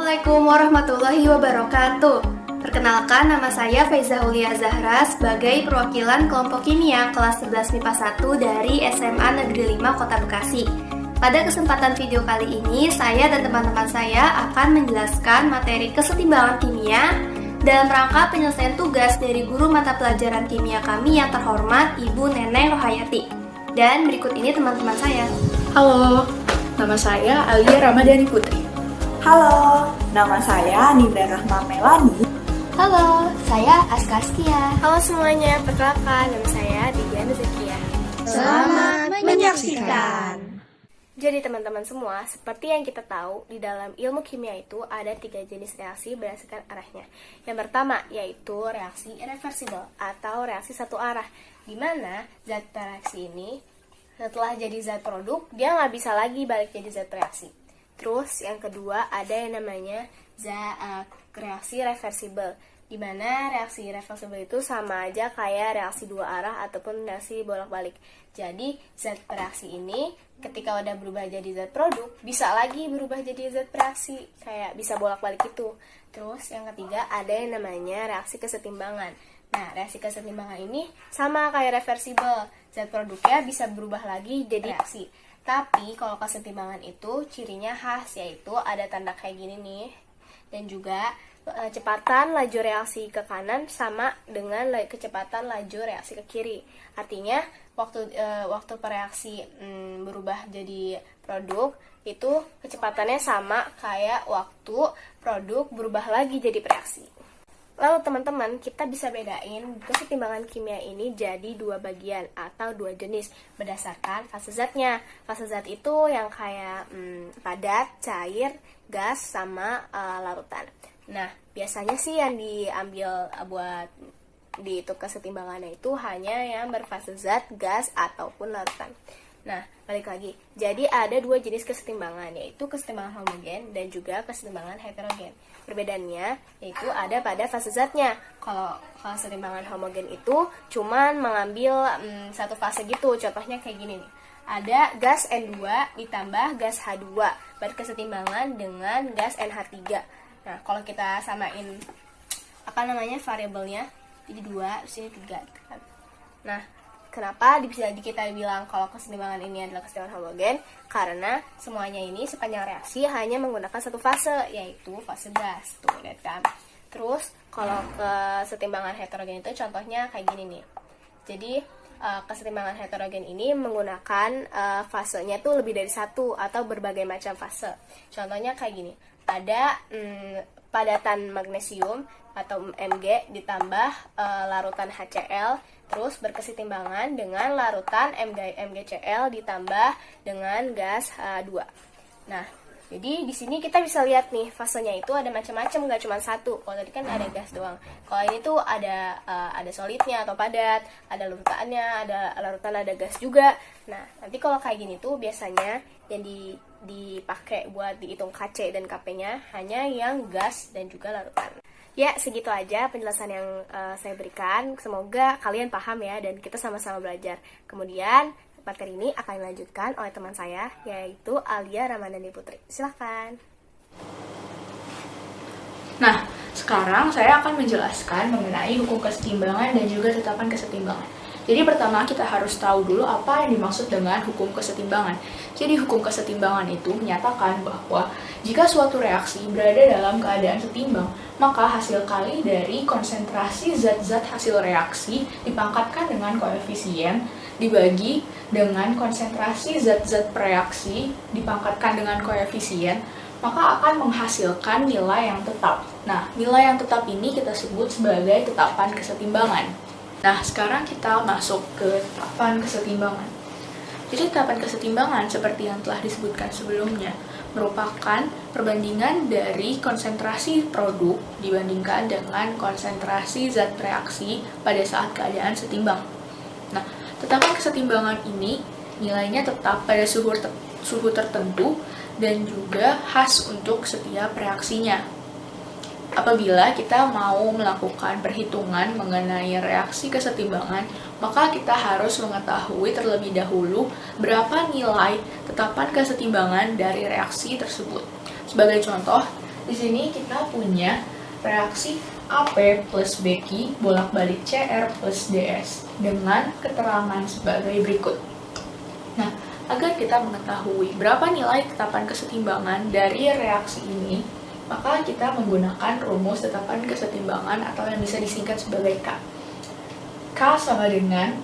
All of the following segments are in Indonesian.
Assalamualaikum warahmatullahi wabarakatuh. Perkenalkan, nama saya Faiza Hulia Zahra sebagai perwakilan kelompok kimia kelas 11 MIPA 1 dari SMA Negeri 5 Kota Bekasi. Pada kesempatan video kali ini, saya dan teman-teman saya akan menjelaskan materi kesetimbangan kimia dalam rangka penyelesaian tugas dari guru mata pelajaran kimia kami yang terhormat Ibu Neneng Rohayati. Dan berikut ini teman-teman saya. Halo, nama saya Alia Ramadhani Putri. Halo, nama saya Nibra Rahma Melani. Halo, saya Aska Askia. Halo semuanya, perkenalkan nama saya Diana Zakia. Selamat menyaksikan. Jadi teman-teman semua, seperti yang kita tahu, di dalam ilmu kimia itu ada 3 jenis reaksi berdasarkan arahnya. Yang pertama yaitu reaksi irreversible atau reaksi satu arah, di mana zat reaksi ini setelah jadi zat produk, dia nggak bisa lagi balik jadi zat reaksi. Terus yang kedua ada yang namanya reaksi reversible, di mana reaksi reversible itu sama aja kayak reaksi dua arah ataupun reaksi bolak-balik. Jadi zat reaksi ini ketika udah berubah jadi zat produk, bisa lagi berubah jadi zat reaksi, kayak bisa bolak-balik itu. Terus yang ketiga ada yang namanya reaksi kesetimbangan. Nah, reaksi kesetimbangan ini sama kayak reversible, zat produknya bisa berubah lagi jadi reaksi. Tapi kalau kesetimbangan itu cirinya khas, yaitu ada tanda kayak gini nih. Dan juga kecepatan laju reaksi ke kanan sama dengan kecepatan laju reaksi ke kiri. Artinya waktu pereaksi berubah jadi produk itu kecepatannya sama kayak waktu produk berubah lagi jadi reaksi. Lalu teman-teman, kita bisa bedain kesetimbangan kimia ini jadi 2 bagian atau 2 jenis berdasarkan fase zatnya. Fase zat itu yang kayak padat, cair, gas, sama larutan. Nah, biasanya sih yang diambil buat di itu kesetimbangannya itu hanya yang berfase zat, gas, ataupun larutan. Nah, balik lagi. Jadi ada 2 jenis kesetimbangan, yaitu kesetimbangan homogen dan juga kesetimbangan heterogen. Perbedaannya yaitu ada pada fase zatnya. Kalau kesetimbangan homogen itu cuman mengambil satu fase gitu. Contohnya kayak gini nih. Ada gas N2 ditambah gas H2 berkesetimbangan dengan gas NH3. Nah, kalau kita samain variabelnya, jadi 2, sini 3. Nah, kenapa bisa kita bilang kalau kesetimbangan ini adalah kesetimbangan homogen? Karena semuanya ini sepanjang reaksi hanya menggunakan satu fase, yaitu fase gas. Tuh, lihat kan? Terus, kalau kesetimbangan heterogen itu contohnya kayak gini nih. Jadi, kesetimbangan heterogen ini menggunakan fasenya tuh lebih dari satu atau berbagai macam fase. Contohnya kayak gini. Ada padatan magnesium atau Mg ditambah larutan HCl, terus berkesetimbangan dengan larutan MgCl ditambah dengan gas H2. Nah, jadi di sini kita bisa lihat nih fasenya itu ada macam-macam, nggak cuma satu. Kalau tadi kan ada gas doang. Kalau ini tuh ada solidnya atau padat, ada larutannya, ada larutan, ada gas juga. Nah, nanti kalau kayak gini tuh biasanya yang dipakai buat dihitung Kc dan Kp-nya hanya yang gas dan juga larutan. Ya, segitu aja penjelasan yang saya berikan. Semoga kalian paham ya, dan kita sama-sama belajar. Kemudian, materi ini akan dilanjutkan oleh teman saya, yaitu Alia Ramadhani Putri. Silahkan. Nah, sekarang saya akan menjelaskan mengenai hukum kesetimbangan dan juga tetapan kesetimbangan. Jadi pertama kita harus tahu dulu apa yang dimaksud dengan hukum kesetimbangan. Jadi hukum kesetimbangan itu menyatakan bahwa jika suatu reaksi berada dalam keadaan setimbang, maka hasil kali dari konsentrasi zat-zat hasil reaksi dipangkatkan dengan koefisien dibagi dengan konsentrasi zat-zat reaksi dipangkatkan dengan koefisien, maka akan menghasilkan nilai yang tetap. Nah, nilai yang tetap ini kita sebut sebagai tetapan kesetimbangan. Nah, sekarang kita masuk ke tetapan kesetimbangan. Jadi, tetapan kesetimbangan seperti yang telah disebutkan sebelumnya merupakan perbandingan dari konsentrasi produk dibandingkan dengan konsentrasi zat reaksi pada saat keadaan setimbang. Nah, tetapan kesetimbangan ini nilainya tetap pada suhu tertentu dan juga khas untuk setiap reaksinya. Apabila kita mau melakukan perhitungan mengenai reaksi kesetimbangan, maka kita harus mengetahui terlebih dahulu berapa nilai tetapan kesetimbangan dari reaksi tersebut. Sebagai contoh, Di sini kita punya reaksi AP plus BQ bolak-balik CR plus DS dengan keterangan sebagai berikut. Nah, agar kita mengetahui berapa nilai tetapan kesetimbangan dari reaksi ini, maka kita menggunakan rumus tetapan kesetimbangan atau yang bisa disingkat sebagai K. K sama dengan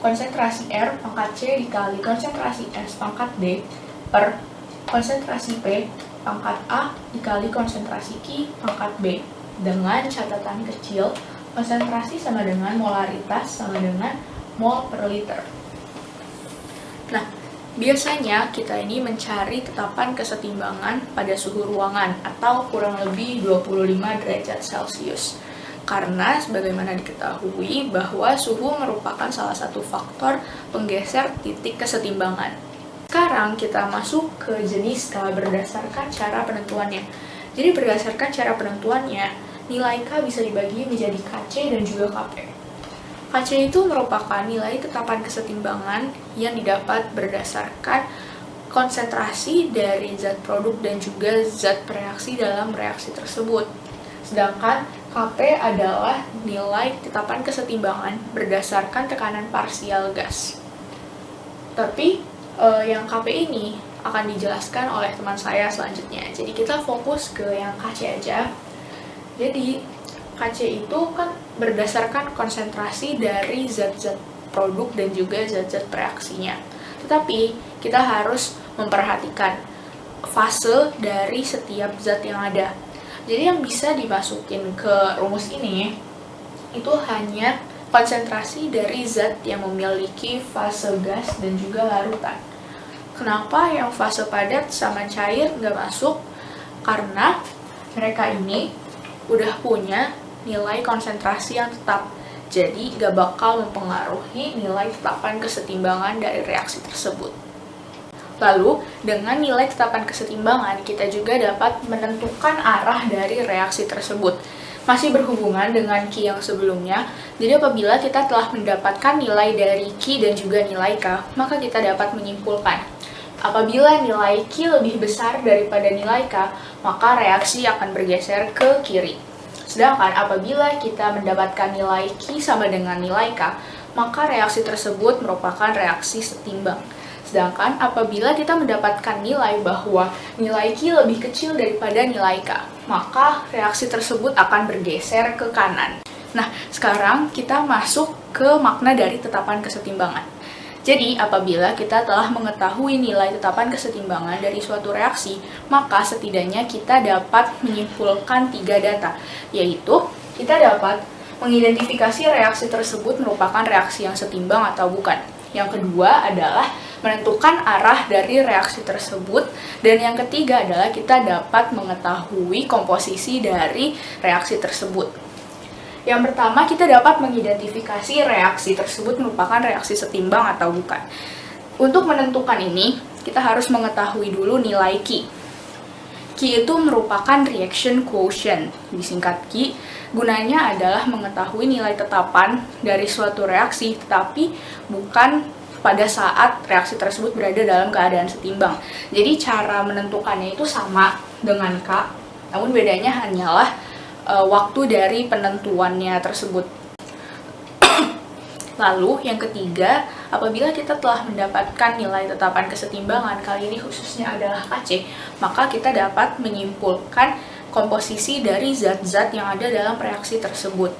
konsentrasi R pangkat C dikali konsentrasi S pangkat D per konsentrasi P pangkat A dikali konsentrasi Q pangkat B. Dengan catatan kecil, konsentrasi sama dengan molaritas sama dengan mol per liter. Nah, biasanya kita ini mencari tetapan kesetimbangan pada suhu ruangan atau kurang lebih 25 derajat Celcius. Karena sebagaimana diketahui bahwa suhu merupakan salah satu faktor penggeser titik kesetimbangan. Sekarang kita masuk ke jenis K berdasarkan cara penentuannya. Jadi berdasarkan cara penentuannya, nilai K bisa dibagi menjadi KC dan juga KP. KC itu merupakan nilai tetapan kesetimbangan yang didapat berdasarkan konsentrasi dari zat produk dan juga zat bereaksi dalam reaksi tersebut. Sedangkan KP adalah nilai tetapan kesetimbangan berdasarkan tekanan parsial gas. Tapi yang KP ini akan dijelaskan oleh teman saya selanjutnya. Jadi kita fokus ke yang KC aja. Jadi KC itu kan berdasarkan konsentrasi dari zat-zat produk dan juga zat-zat bereaksinya. Tetapi kita harus memperhatikan fase dari setiap zat yang ada. Jadi yang bisa dimasukin ke rumus ini itu hanya konsentrasi dari zat yang memiliki fase gas dan juga larutan. Kenapa yang fase padat sama cair nggak masuk? Karena mereka ini udah punya nilai konsentrasi yang tetap, jadi nggak bakal mempengaruhi nilai tetapan kesetimbangan dari reaksi tersebut. Lalu, dengan nilai tetapan kesetimbangan, kita juga dapat menentukan arah dari reaksi tersebut. Masih berhubungan dengan Q yang sebelumnya, jadi apabila kita telah mendapatkan nilai dari Q dan juga nilai K, maka kita dapat menyimpulkan. Apabila nilai Q lebih besar daripada nilai K, maka reaksi akan bergeser ke kiri. Sedangkan apabila kita mendapatkan nilai Q sama dengan nilai K, maka reaksi tersebut merupakan reaksi setimbang. Sedangkan apabila kita mendapatkan nilai bahwa nilai Q lebih kecil daripada nilai K, maka reaksi tersebut akan bergeser ke kanan. Nah, sekarang kita masuk ke makna dari tetapan kesetimbangan. Jadi, apabila kita telah mengetahui nilai tetapan kesetimbangan dari suatu reaksi, maka setidaknya kita dapat menyimpulkan 3 data, yaitu kita dapat mengidentifikasi reaksi tersebut merupakan reaksi yang setimbang atau bukan. Yang kedua adalah menentukan arah dari reaksi tersebut, dan yang ketiga adalah kita dapat mengetahui komposisi dari reaksi tersebut. Yang pertama, kita dapat mengidentifikasi reaksi tersebut merupakan reaksi setimbang atau bukan. Untuk menentukan ini, kita harus mengetahui dulu nilai Q. Q itu merupakan reaction quotient, disingkat Q. Gunanya adalah mengetahui nilai tetapan dari suatu reaksi, tetapi bukan pada saat reaksi tersebut berada dalam keadaan setimbang. Jadi cara menentukannya itu sama dengan K, namun bedanya hanyalah waktu dari penentuannya tersebut. Lalu yang ketiga, apabila kita telah mendapatkan nilai tetapan kesetimbangan, kali ini khususnya adalah KC, maka kita dapat menyimpulkan komposisi dari zat-zat yang ada dalam reaksi tersebut.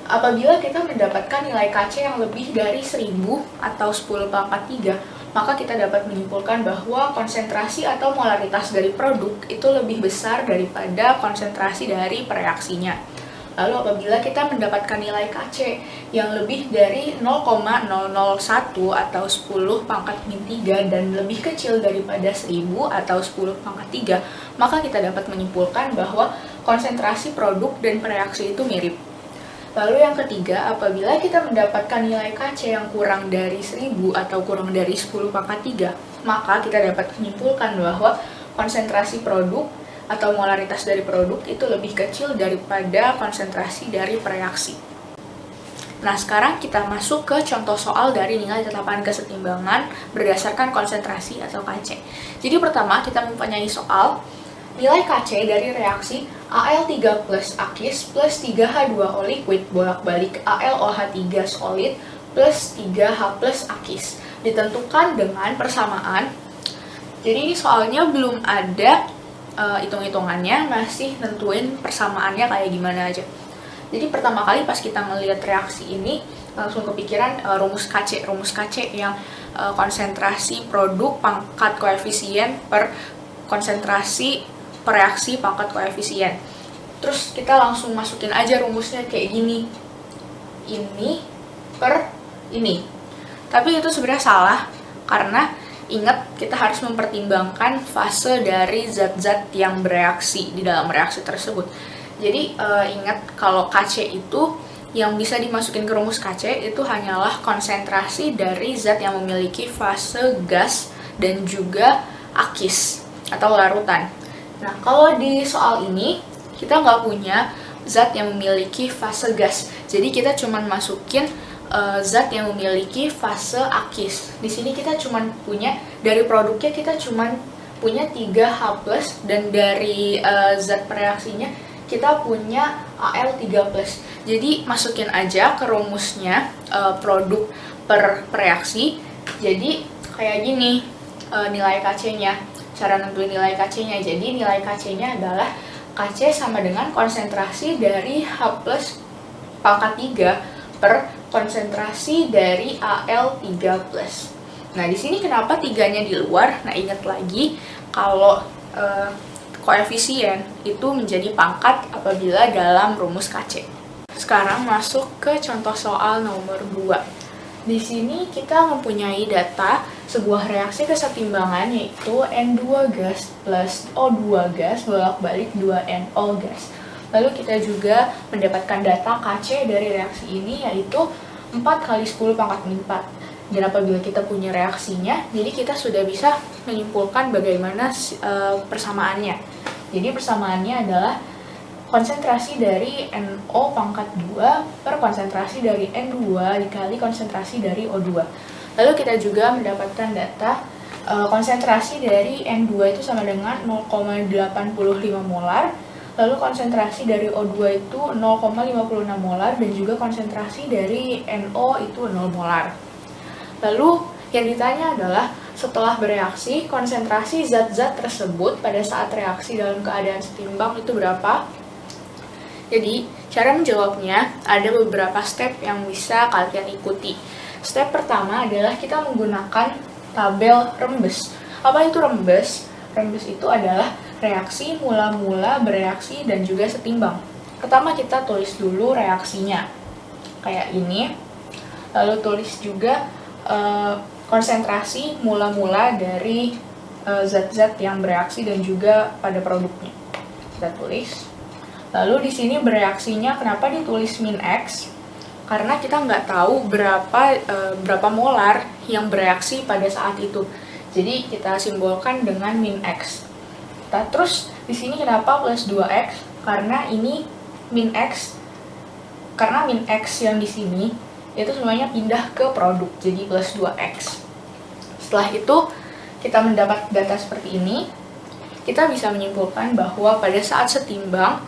Apabila kita mendapatkan nilai KC yang lebih dari 1000 atau 10 pangkat 3, maka kita dapat menyimpulkan bahwa konsentrasi atau molaritas dari produk itu lebih besar daripada konsentrasi dari pereaksinya. Lalu apabila kita mendapatkan nilai KC yang lebih dari 0,001 atau 10 pangkat min 3 dan lebih kecil daripada 1000 atau 10 pangkat 3, maka kita dapat menyimpulkan bahwa konsentrasi produk dan pereaksi itu mirip. Lalu yang ketiga, apabila kita mendapatkan nilai KC yang kurang dari 1000 atau kurang dari 10 pangkat 3, maka kita dapat menyimpulkan bahwa konsentrasi produk atau molaritas dari produk itu lebih kecil daripada konsentrasi dari pereaksi. Nah, sekarang kita masuk ke contoh soal dari nilai tetapan kesetimbangan berdasarkan konsentrasi atau KC. Jadi pertama, kita mempunyai soal nilai Kc dari reaksi Al3 plus Akis plus 3H2O liquid bolak-balik AlOH3 solid plus 3H plus Akis ditentukan dengan persamaan. Jadi ini soalnya belum ada hitung-hitungannya, masih nentuin persamaannya kayak gimana aja. Jadi pertama kali pas kita ngelihat reaksi ini langsung kepikiran rumus Kc. Rumus Kc yang konsentrasi produk pangkat koefisien per konsentrasi per reaksi pangkat koefisien. Terus kita langsung masukin aja rumusnya kayak gini. Ini per ini. Tapi itu sebenarnya salah karena ingat kita harus mempertimbangkan fase dari zat-zat yang bereaksi di dalam reaksi tersebut. Jadi ingat kalau Kc itu yang bisa dimasukin ke rumus Kc itu hanyalah konsentrasi dari zat yang memiliki fase gas dan juga akis atau larutan. Nah, kalau di soal ini kita nggak punya zat yang memiliki fase gas, jadi kita cuma masukin zat yang memiliki fase akis. Di sini kita cuma punya dari produknya kita cuma punya 3H+, dan dari zat reaksinya kita punya Al3+. Jadi masukin aja ke rumusnya produk per reaksi. Jadi kayak gini nilai Kc-nya. Cara nentuin nilai Kc-nya. Jadi nilai Kc-nya adalah Kc sama dengan konsentrasi dari H+ pangkat 3 per konsentrasi dari Al3+. Nah, di sini kenapa 3-nya di luar? Nah, ingat lagi kalau koefisien itu menjadi pangkat apabila dalam rumus Kc. Sekarang masuk ke contoh soal nomor 2. Di sini kita mempunyai data sebuah reaksi kesetimbangan yaitu N2 gas plus O2 gas bolak-balik 2NO gas. Lalu kita juga mendapatkan data Kc dari reaksi ini yaitu 4 kali 10 pangkat 4. Dan apabila kita punya reaksinya, jadi kita sudah bisa menyimpulkan bagaimana persamaannya. Jadi persamaannya adalah konsentrasi dari NO pangkat 2 per konsentrasi dari N2 dikali konsentrasi dari O2. Lalu kita juga mendapatkan data konsentrasi dari N2 itu sama dengan 0,85 molar. Lalu konsentrasi dari O2 itu 0,56 molar dan juga konsentrasi dari NO itu 0 molar. Lalu yang ditanya adalah setelah bereaksi, konsentrasi zat-zat tersebut pada saat reaksi dalam keadaan setimbang itu berapa? Jadi, cara menjawabnya ada beberapa step yang bisa kalian ikuti. Step pertama adalah kita menggunakan tabel rembes. Apa itu rembes? Rembes itu adalah reaksi, mula-mula, bereaksi, dan juga setimbang. Pertama kita tulis dulu reaksinya, kayak ini. Lalu tulis juga konsentrasi mula-mula dari zat-zat yang bereaksi dan juga pada produknya. Kita tulis. Lalu di sini bereaksinya kenapa ditulis min X? Karena kita nggak tahu berapa molar yang bereaksi pada saat itu. Jadi kita simbolkan dengan min X. Nah, terus di sini kenapa plus 2X? Karena ini min X. Karena min X yang di sini itu semuanya pindah ke produk, jadi plus 2X. Setelah itu kita mendapat data seperti ini, kita bisa menyimpulkan bahwa pada saat setimbang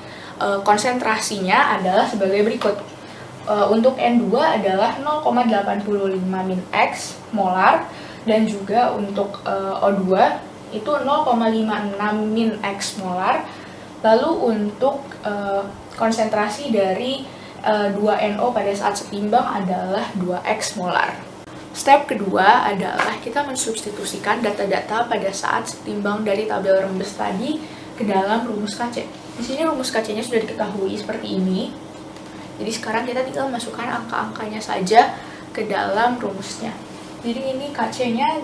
konsentrasinya adalah sebagai berikut. Untuk N2 adalah 0,85 min X molar, dan juga untuk O2 itu 0,56 min X molar. Lalu untuk konsentrasi dari 2NO pada saat setimbang adalah 2X molar. Step kedua adalah kita mensubstitusikan data-data pada saat setimbang dari tabel rembes tadi ke dalam rumus Kc. Di sini rumus Kc-nya sudah diketahui seperti ini. Jadi sekarang kita tinggal masukkan angka-angkanya saja ke dalam rumusnya. Jadi ini Kc-nya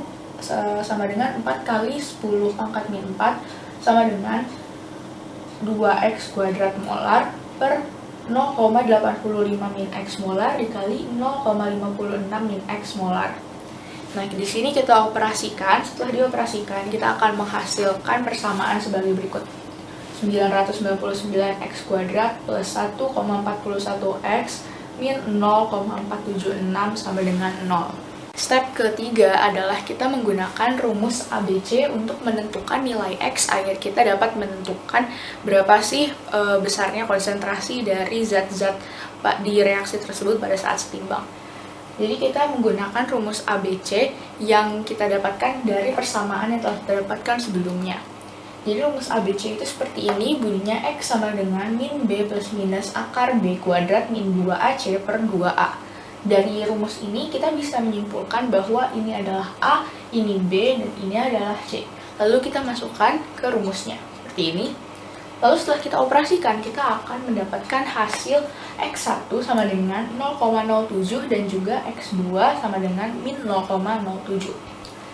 sama dengan 4 kali 10 pangkat min 4 sama dengan 2X kuadrat molar per 0,85 min X molar dikali 0,56 min X molar. Nah, di sini kita operasikan. Setelah dioperasikan, kita akan menghasilkan persamaan sebagai berikut. 999X kuadrat plus 1,41X min 0,476 sama dengan 0. Step ketiga adalah kita menggunakan rumus ABC untuk menentukan nilai X agar kita dapat menentukan berapa sih besarnya konsentrasi dari zat-zat di reaksi tersebut pada saat setimbang. Jadi kita menggunakan rumus ABC yang kita dapatkan dari persamaan yang telah kita dapatkan sebelumnya. Jadi rumus ABC itu seperti ini, bunyinya X sama dengan min B plus minus akar B kuadrat min 2AC per 2A. Dari rumus ini kita bisa menyimpulkan bahwa ini adalah A, ini B, dan ini adalah C. Lalu kita masukkan ke rumusnya seperti ini. Lalu setelah kita operasikan, kita akan mendapatkan hasil X1 sama dengan 0,07 dan juga X2 sama dengan min 0,07.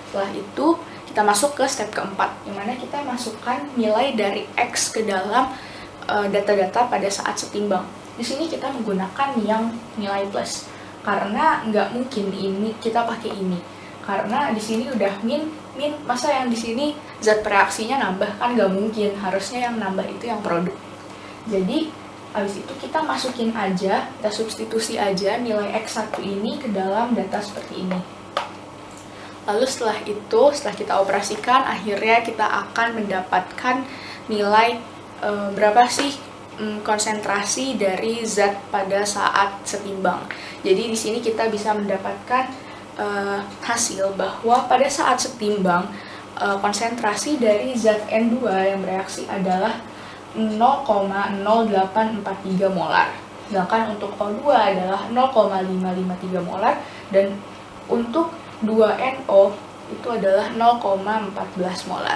Setelah itu kita masuk ke step keempat, yang mana kita masukkan nilai dari X ke dalam data-data pada saat setimbang. Di sini kita menggunakan yang nilai plus. Karena nggak mungkin ini kita pakai ini, karena di sini udah min, masa yang di sini zat reaksinya nambah, kan nggak mungkin, harusnya yang nambah itu yang produk. Jadi habis itu kita masukin aja, kita substitusi aja nilai X1 ini ke dalam data seperti ini. Lalu setelah itu, setelah kita operasikan, akhirnya kita akan mendapatkan nilai berapa sih konsentrasi dari zat pada saat setimbang. Jadi di sini kita bisa mendapatkan hasil bahwa pada saat setimbang konsentrasi dari zat N2 yang bereaksi adalah 0,0843 molar. Sedangkan untuk O2 adalah 0,553 molar dan untuk 2NO itu adalah 0,14 molar.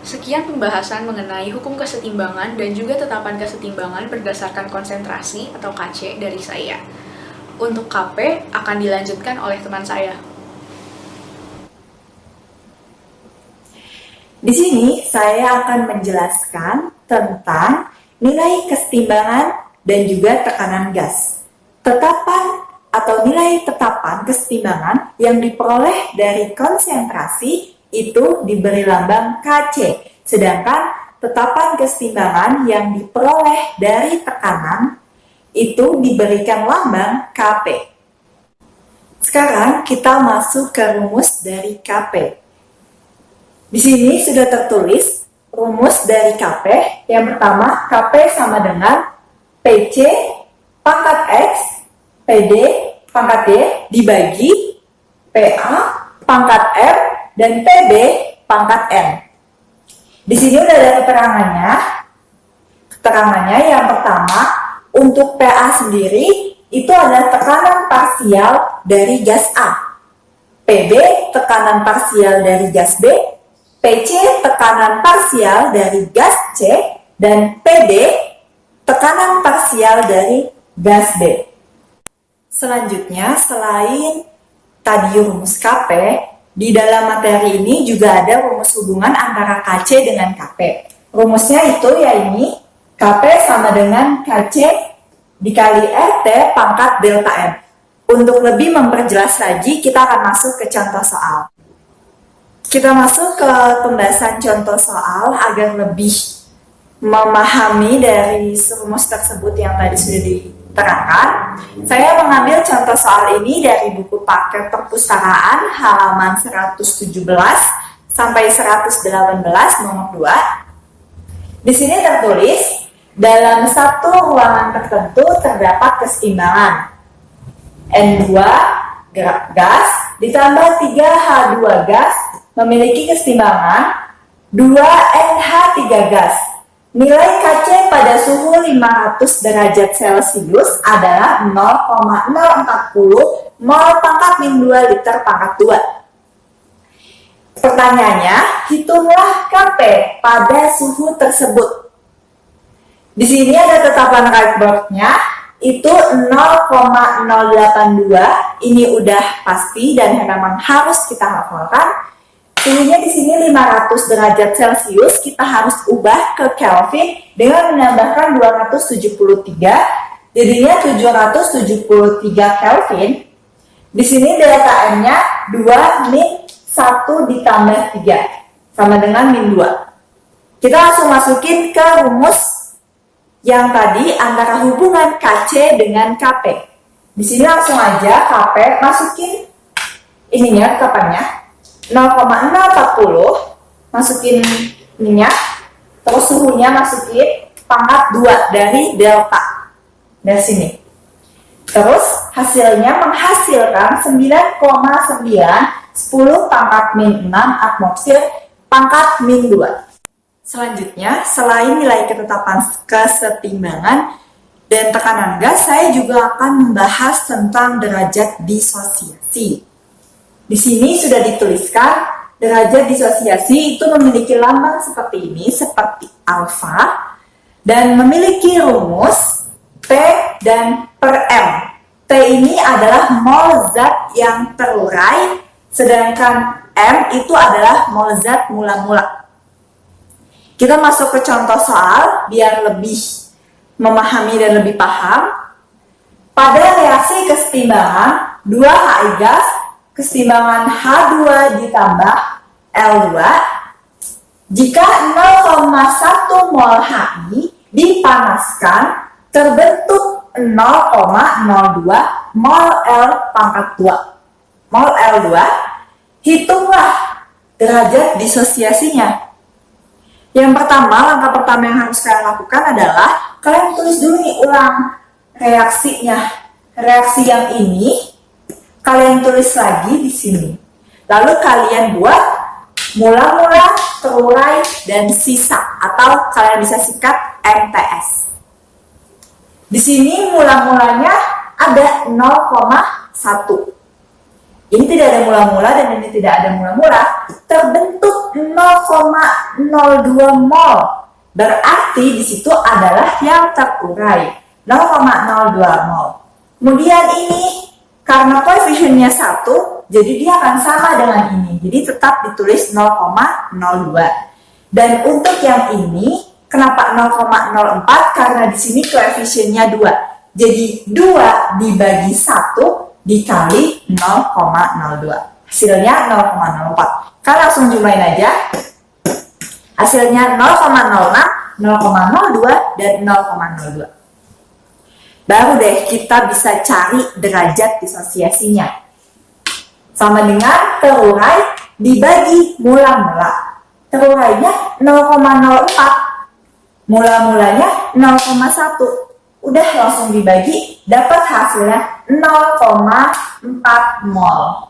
Sekian pembahasan mengenai hukum kesetimbangan dan juga tetapan kesetimbangan berdasarkan konsentrasi atau KC dari saya. Untuk KP akan dilanjutkan oleh teman saya. Di sini saya akan menjelaskan tentang nilai kesetimbangan dan juga tekanan gas. Tetapan atau nilai tetapan kesetimbangan yang diperoleh dari konsentrasi itu diberi lambang KC, sedangkan tetapan kesetimbangan yang diperoleh dari tekanan itu diberikan lambang KP. Sekarang kita masuk ke rumus dari KP. Di sini sudah tertulis rumus dari KP. Yang pertama, KP sama dengan PC pangkat X, PD pangkat Y dibagi PA pangkat M dan PB pangkat N. Di sini udah ada keterangannya. Keterangannya yang pertama, untuk PA sendiri itu adalah tekanan parsial dari gas A. PB tekanan parsial dari gas B, PC tekanan parsial dari gas C, dan PD tekanan parsial dari gas B. Selanjutnya, selain tadi rumus KP, di dalam materi ini juga ada rumus hubungan antara KC dengan KP. Rumusnya itu ya ini, KP sama dengan KC dikali RT pangkat delta M. Untuk lebih memperjelas lagi, kita akan masuk ke contoh soal. Kita masuk ke pembahasan contoh soal agar lebih memahami dari rumus tersebut yang tadi sudah diterangkan. Saya mengambil contoh soal ini dari buku paket perpustakaan halaman 117 sampai 118 nomor 2. Di sini tertulis, dalam satu ruangan tertentu terdapat keseimbangan N2 gas ditambah 3H2 gas memiliki keseimbangan 2NH3 gas. Nilai KC pada suhu 500 derajat Celcius adalah 0,040 mol pangkat min 2 liter pangkat 2. Pertanyaannya, hitunglah KP pada suhu tersebut. Di sini ada tetapan Rydberg-nya, itu 0,082. Ini udah pasti dan memang harus kita hafalkan. Suhunya di sini 500 derajat Celcius, kita harus ubah ke Kelvin dengan menambahkan 273, jadinya 773 Kelvin. Di sini delta M-nya 2 min 1 ditambah 3, sama dengan min 2. Kita langsung masukin ke rumus yang tadi antara hubungan KC dengan KP. Di sini langsung aja KP masukin ininya tetapannya 0,040, masukin minyak, terus suhunya masukin pangkat 2 dari delta dari sini. Terus hasilnya menghasilkan 9,9 10 pangkat min 6 atmosfer pangkat min 2. Selanjutnya, selain nilai ketetapan kesetimbangan dan tekanan gas, saya juga akan membahas tentang derajat disosiasi. Di sini sudah dituliskan derajat disosiasi itu memiliki lambang seperti ini, seperti alfa, dan memiliki rumus T dan per M. T ini adalah mol zat yang terurai, sedangkan M itu adalah mol zat mula-mula. Kita masuk ke contoh soal biar lebih memahami dan lebih paham. Pada reaksi kesetimbangan 2HI gas, kesetimbangan H2 ditambah L2, jika 0,1 mol HI dipanaskan, terbentuk 0,02 mol L pangkat 2. Mol L2, hitunglah derajat disosiasinya. Yang pertama, langkah pertama yang harus kalian lakukan adalah kalian tulis dulu nih ulang reaksinya. Reaksi yang ini kalian tulis lagi di sini. Lalu kalian buat mula-mula, terurai, dan sisa, atau kalian bisa sikat MTS. Di sini mula-mulanya ada 0,1. Ini tidak ada mula-mula dan ini tidak ada mula-mula. Terbentuk 0,02 mol. Berarti di situ adalah yang terurai. 0,02 mol. Kemudian ini karena koefisiennya 1, jadi dia akan sama dengan ini. Jadi tetap ditulis 0,02. Dan untuk yang ini, kenapa 0,04? Karena di sini koefisiennya 2. Jadi 2 dibagi 1 dikali 0,02. Hasilnya 0,04. Kalian langsung jumlahin aja. Hasilnya 0,06, 0,02, dan 0,02. Baru deh kita bisa cari derajat disosiasinya. Sama dengan terurai dibagi mula-mula. Terurainya 0,04. Mula-mulanya 0,1. Udah langsung dibagi, dapat hasilnya 0,4 mol.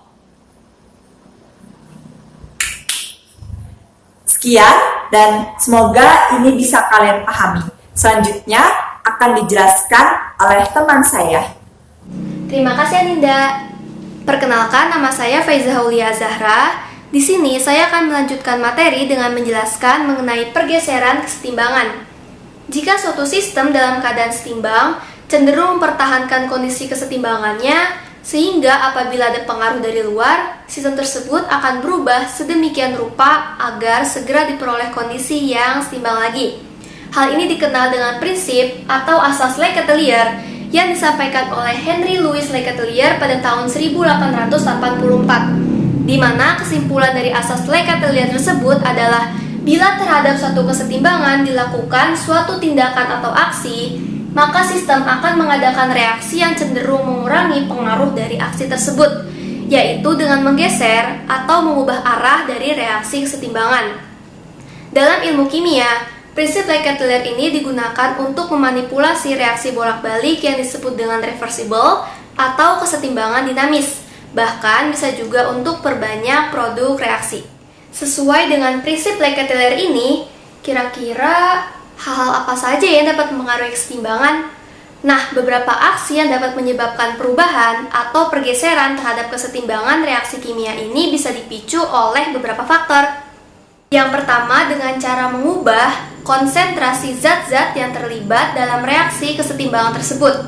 Sekian, dan semoga ini bisa kalian pahami. Selanjutnya akan dijelaskan oleh teman saya. Terima kasih Aninda. Perkenalkan, nama saya Faiza Hulia Zahra. Di sini saya akan melanjutkan materi dengan menjelaskan mengenai pergeseran kesetimbangan. Jika suatu sistem dalam keadaan setimbang cenderung mempertahankan kondisi kesetimbangannya, sehingga apabila ada pengaruh dari luar, sistem tersebut akan berubah sedemikian rupa agar segera diperoleh kondisi yang setimbang lagi. Hal ini dikenal dengan prinsip atau asas Lecatelier yang disampaikan oleh Henry Louis Lecatelier pada tahun 1884, di mana kesimpulan dari asas Lecatelier tersebut adalah bila terhadap suatu kesetimbangan dilakukan suatu tindakan atau aksi, maka sistem akan mengadakan reaksi yang cenderung mengurangi pengaruh dari aksi tersebut, yaitu dengan menggeser atau mengubah arah dari reaksi kesetimbangan. Dalam ilmu kimia, prinsip Lecatelier ini digunakan untuk memanipulasi reaksi bolak-balik yang disebut dengan reversible atau kesetimbangan dinamis, bahkan bisa juga untuk perbanyak produk reaksi. Sesuai dengan prinsip Lecatelier ini, kira-kira hal-hal apa saja yang dapat mempengaruhi kesetimbangan? Nah, beberapa aksi yang dapat menyebabkan perubahan atau pergeseran terhadap kesetimbangan reaksi kimia ini bisa dipicu oleh beberapa faktor. Yang pertama, dengan cara mengubah konsentrasi zat-zat yang terlibat dalam reaksi kesetimbangan tersebut.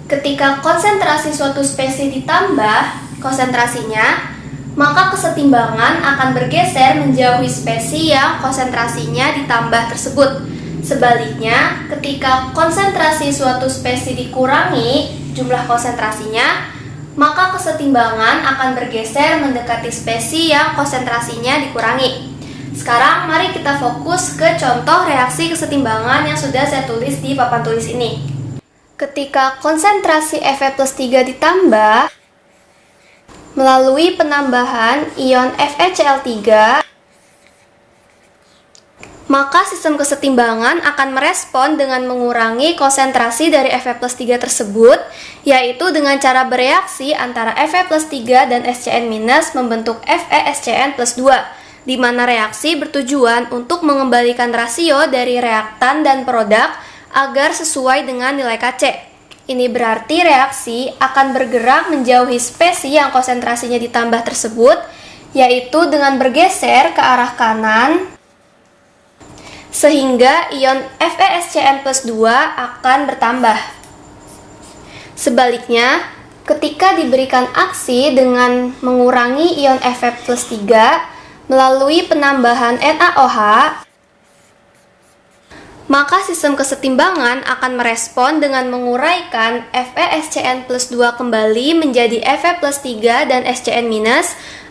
Ketika konsentrasi suatu spesies ditambah konsentrasinya, maka kesetimbangan akan bergeser menjauhi spesies yang konsentrasinya ditambah tersebut. Sebaliknya, ketika konsentrasi suatu spesies dikurangi jumlah konsentrasinya, maka kesetimbangan akan bergeser mendekati spesies yang konsentrasinya dikurangi. Sekarang mari kita fokus ke contoh reaksi kesetimbangan yang sudah saya tulis di papan tulis ini. Ketika konsentrasi Fe+3 ditambah, Melalui penambahan ion FeCl3, maka sistem kesetimbangan akan merespon dengan mengurangi konsentrasi dari Fe+3 tersebut, yaitu dengan cara bereaksi antara Fe+3 dan SCN- membentuk FeSCN+2, di mana reaksi bertujuan untuk mengembalikan rasio dari reaktan dan produk agar sesuai dengan nilai Kc. Ini berarti reaksi akan bergerak menjauhi spesi yang konsentrasinya ditambah tersebut, yaitu dengan bergeser ke arah kanan, sehingga ion FeSCN+2 akan bertambah. Sebaliknya, ketika diberikan aksi dengan mengurangi ion Fe+3 melalui penambahan NaOH, maka sistem kesetimbangan akan merespon dengan menguraikan FeSCN+2 kembali menjadi Fe+3 dan SCN-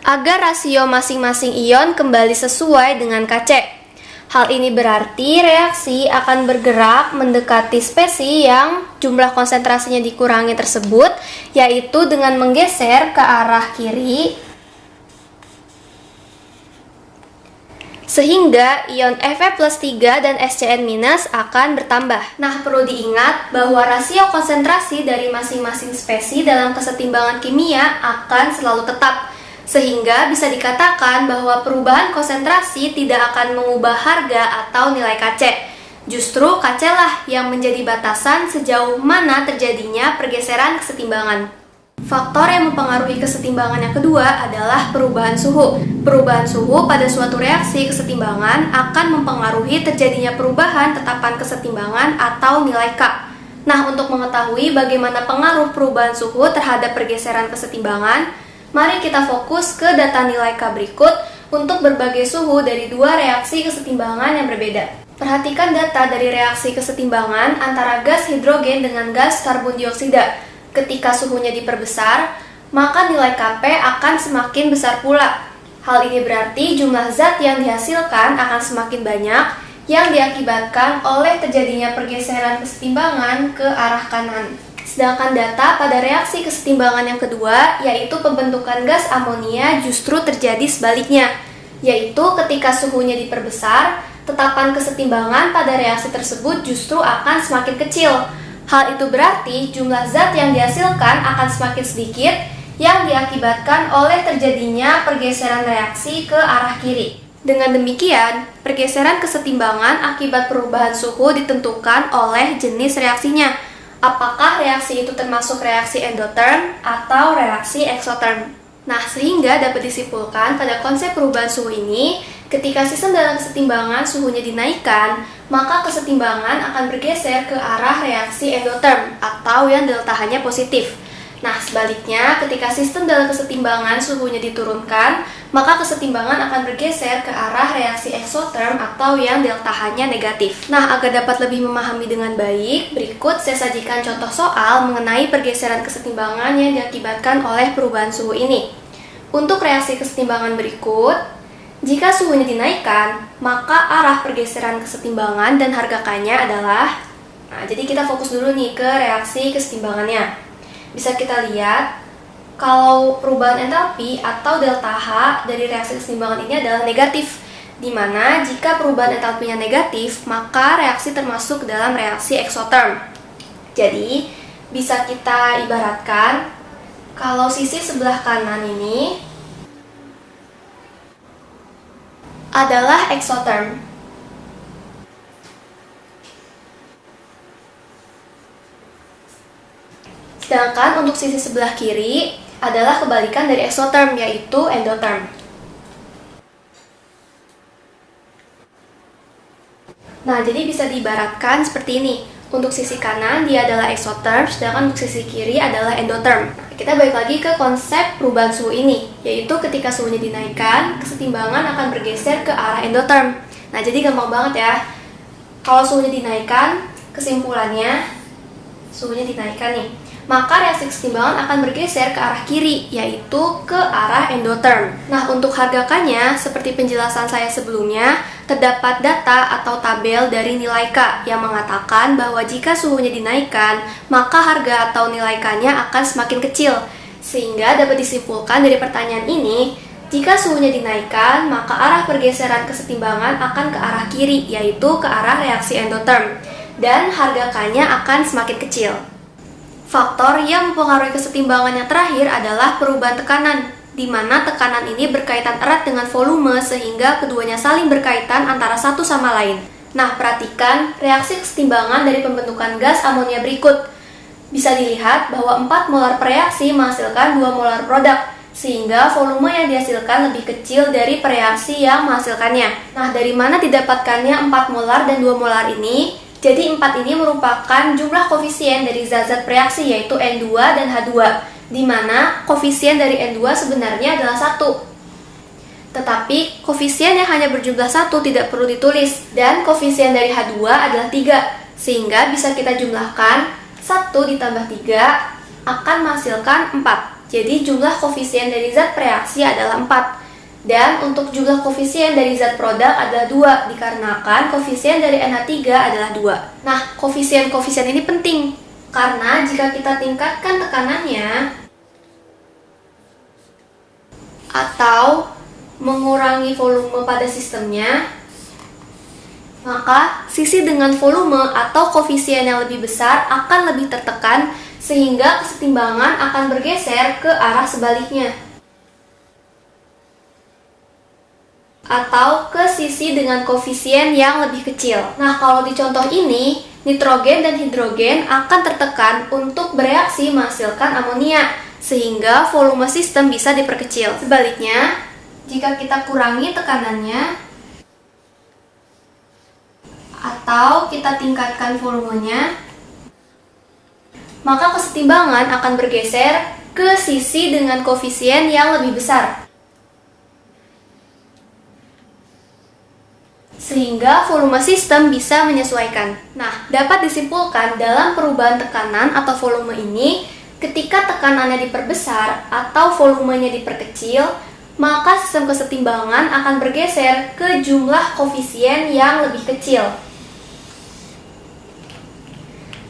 agar rasio masing-masing ion kembali sesuai dengan Kc. Hal ini berarti reaksi akan bergerak mendekati spesi yang jumlah konsentrasinya dikurangi tersebut, yaitu dengan menggeser ke arah kiri, sehingga ion Fe+3 dan SCN- akan bertambah. Nah, perlu diingat bahwa rasio konsentrasi dari masing-masing spesi dalam kesetimbangan kimia akan selalu tetap, sehingga bisa dikatakan bahwa perubahan konsentrasi tidak akan mengubah harga atau nilai Kc. Justru Kc lah yang menjadi batasan sejauh mana terjadinya pergeseran kesetimbangan. Faktor yang mempengaruhi kesetimbangan yang kedua adalah perubahan suhu. Perubahan suhu pada suatu reaksi kesetimbangan akan mempengaruhi terjadinya perubahan tetapan kesetimbangan atau nilai K. Nah, untuk mengetahui bagaimana pengaruh perubahan suhu terhadap pergeseran kesetimbangan, mari kita fokus ke data nilai K berikut untuk berbagai suhu dari dua reaksi kesetimbangan yang berbeda. Perhatikan data dari reaksi kesetimbangan antara gas hidrogen dengan gas karbon dioksida. Ketika suhunya diperbesar, maka nilai Kp akan semakin besar pula. Hal ini berarti jumlah zat yang dihasilkan akan semakin banyak, yang diakibatkan oleh terjadinya pergeseran kesetimbangan ke arah kanan. Sedangkan data pada reaksi kesetimbangan yang kedua, yaitu pembentukan gas amonia, justru terjadi sebaliknya, yaitu ketika suhunya diperbesar, tetapan kesetimbangan pada reaksi tersebut justru akan semakin kecil. Hal itu berarti jumlah zat yang dihasilkan akan semakin sedikit, yang diakibatkan oleh terjadinya pergeseran reaksi ke arah kiri. Dengan demikian, pergeseran kesetimbangan akibat perubahan suhu ditentukan oleh jenis reaksinya. Apakah reaksi itu termasuk reaksi endotherm atau reaksi exotherm? Nah, sehingga dapat disimpulkan pada konsep perubahan suhu ini, ketika sistem dalam kesetimbangan suhunya dinaikkan, maka kesetimbangan akan bergeser ke arah reaksi endotherm atau yang delta-H-nya positif. Nah, sebaliknya, ketika sistem dalam kesetimbangan suhunya diturunkan, maka kesetimbangan akan bergeser ke arah reaksi exotherm atau yang delta-H-nya negatif. Nah, agar dapat lebih memahami dengan baik, berikut saya sajikan contoh soal mengenai pergeseran kesetimbangan yang diakibatkan oleh perubahan suhu ini. Untuk reaksi kesetimbangan berikut, jika suhunya dinaikkan, maka arah pergeseran kesetimbangan dan harga K-nya adalah... Nah, jadi kita fokus dulu nih ke reaksi kesetimbangannya. Bisa kita lihat kalau perubahan entalpi atau delta H dari reaksi kesetimbangan ini adalah negatif, di mana jika perubahan entalpinya negatif, maka reaksi termasuk dalam reaksi exotherm. Jadi, bisa kita ibaratkan kalau sisi sebelah kanan ini adalah exotherm. Sedangkan untuk sisi sebelah kiri adalah kebalikan dari exotherm, yaitu endotherm. Nah, jadi bisa diibaratkan seperti ini. Untuk sisi kanan dia adalah exotherm, sedangkan untuk sisi kiri adalah endotherm. Kita balik lagi ke konsep perubahan suhu ini, yaitu ketika suhunya dinaikkan, kesetimbangan akan bergeser ke arah endotherm. Nah, jadi gampang banget ya. Kalau suhunya dinaikkan, kesimpulannya suhunya dinaikkan nih, maka reaksi kesetimbangan akan bergeser ke arah kiri, yaitu ke arah endotherm. Nah, untuk harga K-nya, seperti penjelasan saya sebelumnya, terdapat data atau tabel dari nilai K yang mengatakan bahwa jika suhunya dinaikkan, maka harga atau nilai K-nya akan semakin kecil, Sehingga dapat disimpulkan dari pertanyaan ini, jika suhunya dinaikkan, maka arah pergeseran kesetimbangan akan ke arah kiri, yaitu ke arah reaksi endotherm, dan harga K-nya akan semakin kecil. Faktor yang mempengaruhi kesetimbangan yang terakhir adalah perubahan tekanan, di mana tekanan ini berkaitan erat dengan volume sehingga keduanya saling berkaitan antara satu sama lain. Nah, perhatikan reaksi kesetimbangan dari pembentukan gas amonia berikut. Bisa dilihat bahwa 4 molar per reaksi menghasilkan 2 molar produk, sehingga volume yang dihasilkan lebih kecil dari per reaksi yang menghasilkannya. Nah, dari mana didapatkannya 4 molar dan 2 molar ini? Jadi 4 ini merupakan jumlah koefisien dari zat-zat reaksi yaitu N2 dan H2, di mana koefisien dari N2 sebenarnya adalah 1. Tetapi koefisien yang hanya berjumlah 1 tidak perlu ditulis, dan koefisien dari H2 adalah 3, sehingga bisa kita jumlahkan 1 ditambah 3 akan menghasilkan 4. Jadi jumlah koefisien dari zat reaksi adalah 4. Dan untuk jumlah koefisien dari zat produk adalah 2, dikarenakan koefisien dari NH3 adalah 2. Nah, koefisien-koefisien ini penting, karena jika kita tingkatkan tekanannya atau mengurangi volume pada sistemnya, maka sisi dengan volume atau koefisien yang lebih besar akan lebih tertekan, sehingga kesetimbangan akan bergeser ke arah sebaliknya, atau ke sisi dengan koefisien yang lebih kecil. Nah, kalau di contoh ini, nitrogen dan hidrogen akan tertekan untuk bereaksi menghasilkan amonia, sehingga volume sistem bisa diperkecil. Sebaliknya, jika kita kurangi tekanannya atau kita tingkatkan volumenya, maka kesetimbangan akan bergeser ke sisi dengan koefisien yang lebih besar, sehingga volume sistem bisa menyesuaikan. Nah, dapat disimpulkan dalam perubahan tekanan atau volume ini, ketika tekanannya diperbesar atau volumenya diperkecil, maka sistem kesetimbangan akan bergeser ke jumlah koefisien yang lebih kecil.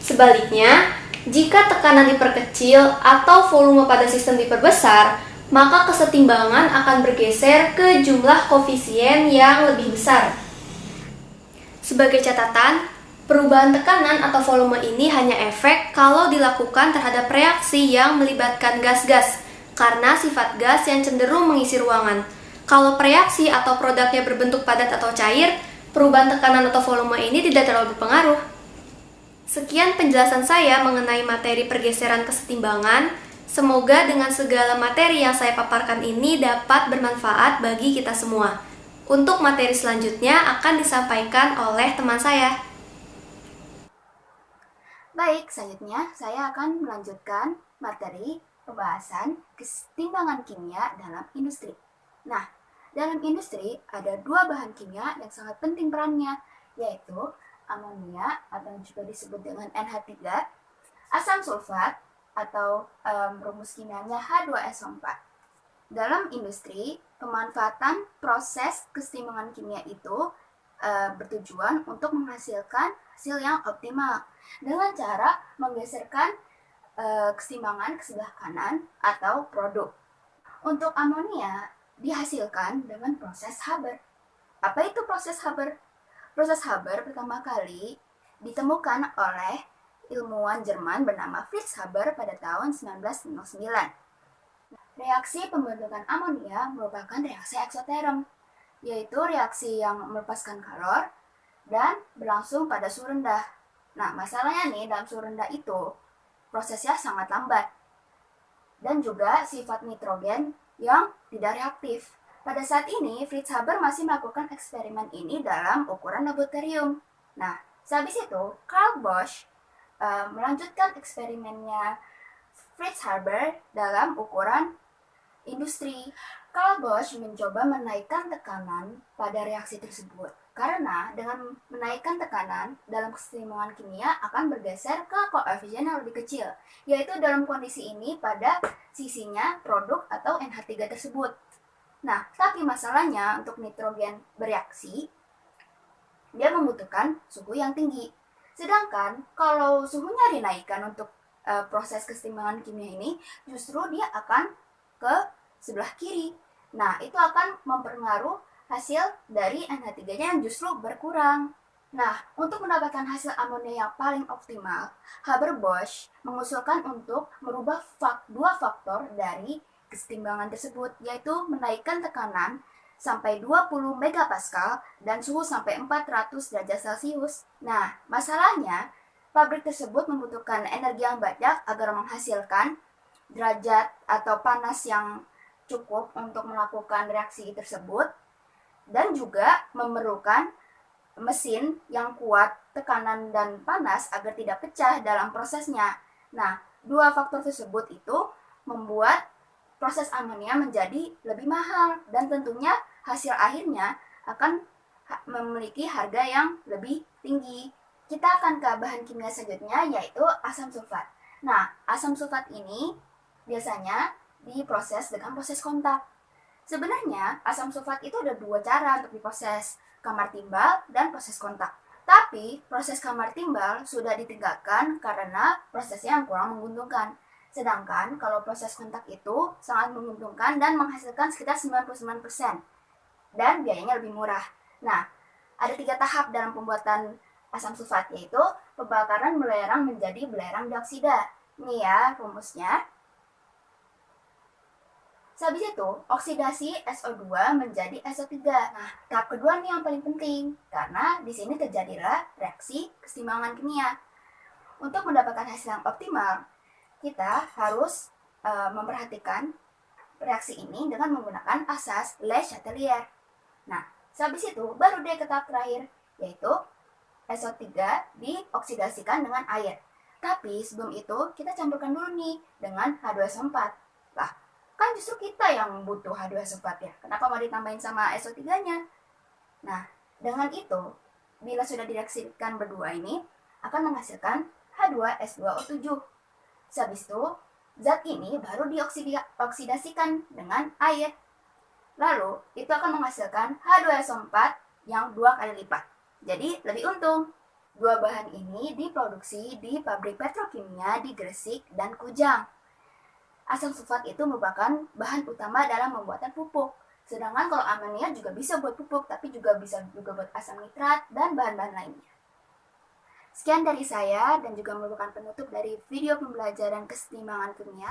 Sebaliknya, jika tekanan diperkecil atau volume pada sistem diperbesar, maka kesetimbangan akan bergeser ke jumlah koefisien yang lebih besar. Sebagai catatan, perubahan tekanan atau volume ini hanya efek kalau dilakukan terhadap reaksi yang melibatkan gas-gas, karena sifat gas yang cenderung mengisi ruangan. Kalau reaksi atau produknya berbentuk padat atau cair, perubahan tekanan atau volume ini tidak terlalu berpengaruh. Sekian penjelasan saya mengenai materi pergeseran kesetimbangan. Semoga dengan segala materi yang saya paparkan ini dapat bermanfaat bagi kita semua. Untuk materi selanjutnya akan disampaikan oleh teman saya. Baik, selanjutnya saya akan melanjutkan materi pembahasan kesetimbangan kimia dalam industri. Nah, dalam industri ada 2 bahan kimia yang sangat penting perannya, yaitu amonia atau juga disebut dengan NH3, asam sulfat atau rumus kimianya H2SO4. Dalam industri, pemanfaatan proses kesetimbangan kimia itu bertujuan untuk menghasilkan hasil yang optimal dengan cara menggeserkan kesetimbangan ke sebelah kanan atau produk. Untuk amonia dihasilkan dengan proses Haber. Apa itu proses Haber? Proses Haber pertama kali ditemukan oleh ilmuwan Jerman bernama Fritz Haber pada tahun 1909. Reaksi pembentukan amonia merupakan reaksi eksoterm, yaitu reaksi yang melepaskan kalor dan berlangsung pada suhu rendah. Nah, masalahnya nih, dalam suhu rendah itu prosesnya sangat lambat, dan juga sifat nitrogen yang tidak reaktif. Pada saat ini, Fritz Haber masih melakukan eksperimen ini dalam ukuran laboratorium. Nah, sehabis itu, Carl Bosch melanjutkan eksperimennya Fritz Haber dalam ukuran industri. Carl Bosch mencoba menaikkan tekanan pada reaksi tersebut, karena dengan menaikkan tekanan dalam kesetimbangan kimia akan bergeser ke koefisien yang lebih kecil, yaitu dalam kondisi ini pada sisinya produk atau NH3 tersebut. Nah, tapi masalahnya untuk nitrogen bereaksi, dia membutuhkan suhu yang tinggi. Sedangkan kalau suhunya dinaikkan untuk proses kesetimbangan kimia ini, justru dia akan ke sebelah kiri. Nah, itu akan mempengaruhi hasil dari NH3-nya yang justru berkurang. Nah, untuk mendapatkan hasil amonia yang paling optimal, Haber-Bosch mengusulkan untuk merubah dua faktor dari kesetimbangan tersebut, yaitu menaikkan tekanan sampai 20 megapascal dan suhu sampai 400 derajat Celcius. Nah, masalahnya, pabrik tersebut membutuhkan energi yang banyak agar menghasilkan derajat atau panas yang cukup untuk melakukan reaksi tersebut, dan juga memerlukan mesin yang kuat tekanan dan panas agar tidak pecah dalam prosesnya. Nah, dua faktor tersebut itu membuat proses amonia menjadi lebih mahal dan tentunya hasil akhirnya akan memiliki harga yang lebih tinggi. Kita akan ke bahan kimia selanjutnya, yaitu asam sulfat. Nah, asam sulfat ini biasanya diproses dengan proses kontak. Sebenarnya asam sulfat itu ada dua cara untuk diproses, kamar timbal dan proses kontak. Tapi proses kamar timbal sudah ditinggalkan karena prosesnya yang kurang menguntungkan. Sedangkan kalau proses kontak itu sangat menguntungkan dan menghasilkan sekitar 99% dan biayanya lebih murah. Nah, ada 3 tahap dalam pembuatan asam sulfat, yaitu pembakaran belerang menjadi belerang dioksida. Ini ya rumusnya. Habis itu, oksidasi SO2 menjadi SO3. Nah, tahap kedua nih yang paling penting, karena di sini terjadilah reaksi kesetimbangan kimia. Untuk mendapatkan hasil yang optimal, kita harus memperhatikan reaksi ini dengan menggunakan asas Le Chatelier. Nah, habis itu baru deh ke tahap terakhir, yaitu SO3 dioksidasikan dengan air. Tapi sebelum itu, kita campurkan dulu nih dengan H2SO4. Lah, kan justru kita yang butuh H2SO4 ya. Kenapa mau ditambahin sama SO3-nya? Nah, dengan itu, bila sudah direaksikan berdua ini, akan menghasilkan H2S2O7. Habis itu, zat ini baru dioksidasikan dengan air. Lalu, itu akan menghasilkan H2SO4 yang 2 kali lipat. Jadi, lebih untung. Dua bahan ini diproduksi di pabrik petrokimia di Gresik dan Kujang. Asam sulfat itu merupakan bahan utama dalam pembuatan pupuk. Sedangkan kalau amonia juga bisa buat pupuk, tapi juga bisa buat asam nitrat dan bahan-bahan lainnya. Sekian dari saya dan juga merupakan penutup dari video pembelajaran kesetimbangan kimia.